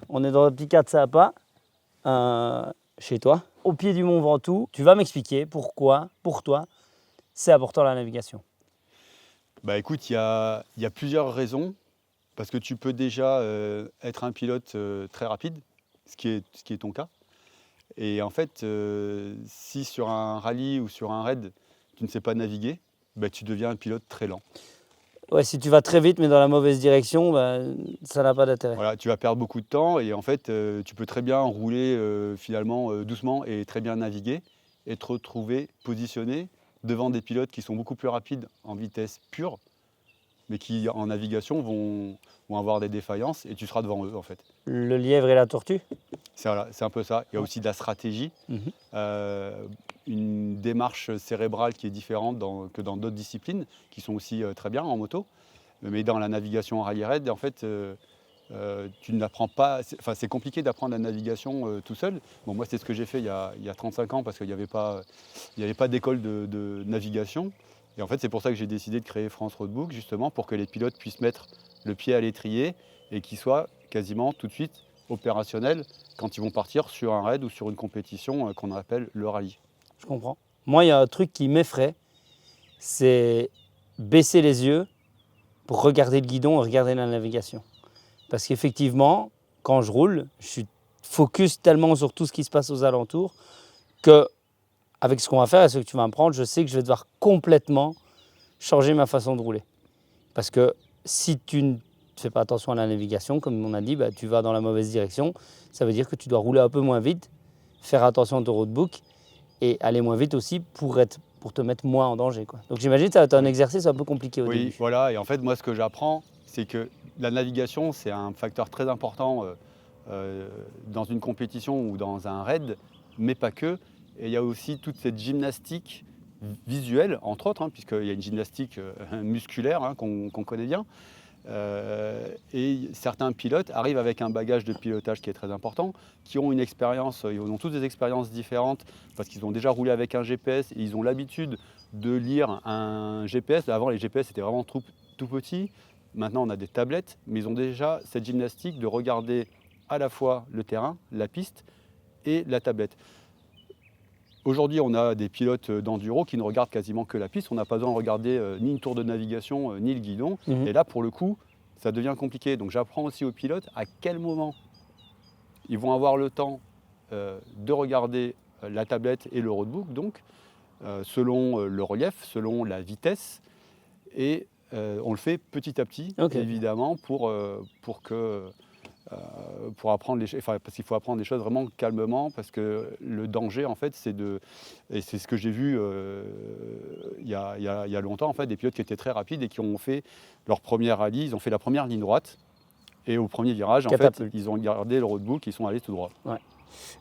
On est dans un petit cadre sympa, chez toi, au pied du Mont Ventoux. Tu vas m'expliquer pourquoi, pour toi, c'est important la navigation. Bah écoute, il y a plusieurs raisons. Parce que tu peux déjà être un pilote très rapide, ce qui est ton cas. Et en fait, si sur un rallye ou sur un raid, tu ne sais pas naviguer, bah, tu deviens un pilote très lent. Ouais, si tu vas très vite mais dans la mauvaise direction, bah, ça n'a pas d'intérêt. Voilà, tu vas perdre beaucoup de temps et en fait, tu peux très bien rouler finalement doucement et très bien naviguer et te retrouver positionné devant des pilotes qui sont beaucoup plus rapides en vitesse pure, mais qui en navigation vont avoir des défaillances et tu seras devant eux en fait. Le lièvre et la tortue. C'est un peu ça. Il y a aussi de la stratégie, Mhm. une démarche cérébrale qui est différente que dans d'autres disciplines, qui sont aussi très bien en moto. Mais dans la navigation en rallye raid, en fait, tu n'apprends pas. C'est compliqué d'apprendre la navigation tout seul. Bon, moi, c'est ce que j'ai fait il y a 35 ans parce qu'il n'y avait pas d'école de navigation. Et en fait, c'est pour ça que j'ai décidé de créer France Roadbook, justement, pour que les pilotes puissent mettre le pied à l'étrier et qu'ils soient quasiment tout de suite opérationnels quand ils vont partir sur un raid ou sur une compétition qu'on appelle le rallye. Je comprends. Moi, il y a un truc qui m'effraie, c'est baisser les yeux pour regarder le guidon et regarder la navigation. Parce qu'effectivement, quand je roule, je suis focus tellement sur tout ce qui se passe aux alentours que, avec ce qu'on va faire et ce que tu vas me prendre, je sais que je vais devoir complètement changer ma façon de rouler. Parce que si tu ne fais pas attention à la navigation, comme on a dit, bah, tu vas dans la mauvaise direction. Ça veut dire que tu dois rouler un peu moins vite, faire attention à ton roadbook et aller moins vite aussi pour te mettre moins en danger, quoi. Donc j'imagine que ça va être un exercice un peu compliqué au début. Oui, voilà. Et en fait, moi, ce que j'apprends, c'est que la navigation, c'est un facteur très important dans une compétition ou dans un raid, mais pas que. Et il y a aussi toute cette gymnastique visuelle, entre autres, puisqu'il y a une gymnastique musculaire qu'on connaît bien. Et certains pilotes arrivent avec un bagage de pilotage qui est très important, qui ont une expérience, ils ont tous des expériences différentes parce qu'ils ont déjà roulé avec un GPS et ils ont l'habitude de lire un GPS. Avant, les GPS étaient vraiment tout petits. Maintenant, on a des tablettes, mais ils ont déjà cette gymnastique de regarder à la fois le terrain, la piste et la tablette. Aujourd'hui, on a des pilotes d'enduro qui ne regardent quasiment que la piste. On n'a pas besoin de regarder ni une tour de navigation, ni le guidon. Et là, pour le coup, ça devient compliqué. Donc j'apprends aussi aux pilotes à quel moment ils vont avoir le temps de regarder la tablette et le roadbook, donc selon le relief, selon la vitesse. Et on le fait petit à petit, évidemment, pour apprendre les choses, parce qu'il faut apprendre les choses vraiment calmement, parce que le danger, en fait, et c'est ce que j'ai vu il y a longtemps, en fait, des pilotes qui étaient très rapides et qui ont fait leur première rallye, ils ont fait la première ligne droite, et au premier virage, en fait, ils ont gardé le roadbook, ils sont allés tout droit. Ouais.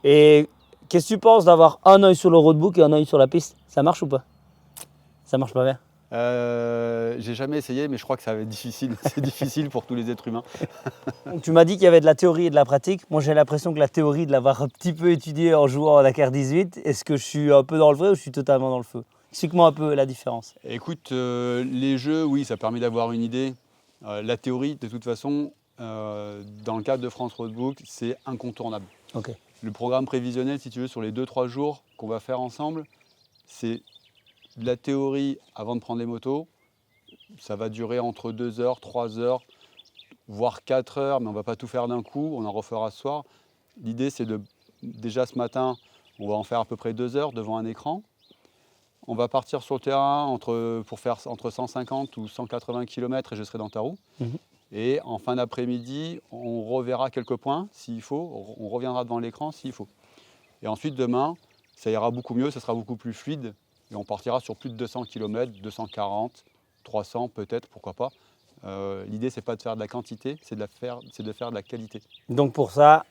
Et qu'est-ce que tu penses d'avoir un œil sur le roadbook et un œil sur la piste? Ça marche ou pas? Ça marche pas bien? J'ai jamais essayé, mais je crois que ça va être difficile. C'est difficile pour tous les êtres humains. Donc, tu m'as dit qu'il y avait de la théorie et de la pratique. Moi, j'ai l'impression que la théorie, de l'avoir un petit peu étudiée en jouant à Dakar 18, est-ce que je suis un peu dans le vrai ou je suis totalement dans le feu? Explique-moi un peu la différence. Écoute, les jeux, oui, ça permet d'avoir une idée. La théorie, de toute façon, dans le cadre de France Roadbook, c'est incontournable. Okay. Le programme prévisionnel, si tu veux, sur les 2-3 jours qu'on va faire ensemble, c'est de la théorie avant de prendre les motos. Ça va durer entre 2 heures, 3 heures, voire 4 heures, mais on ne va pas tout faire d'un coup, on en refera ce soir. L'idée, c'est déjà ce matin, on va en faire à peu près 2 heures devant un écran. On va partir sur le terrain pour faire entre 150 ou 180 km et je serai dans ta roue. Et en fin d'après-midi, on reverra quelques points s'il faut, on reviendra devant l'écran s'il faut. Et ensuite, demain, ça ira beaucoup mieux, ça sera beaucoup plus fluide. Et on partira sur plus de 200 km, 240, 300 peut-être, pourquoi pas. L'idée, c'est pas de faire de la quantité, c'est de faire de la qualité. Donc pour ça,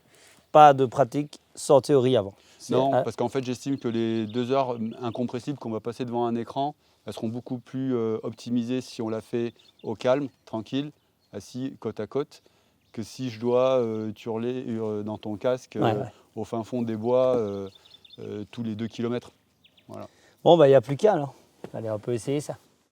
pas de pratique sans théorie avant. Non, parce qu'en fait, j'estime que les 2 heures incompressibles qu'on va passer devant un écran, elles seront beaucoup plus optimisées si on la fait au calme, tranquille, assis côte à côte, que si je dois hurler dans ton casque au fin fond des bois tous les 2 km. Voilà. Bon, bah il n'y a plus qu'à alors. Allez, on peut essayer ça.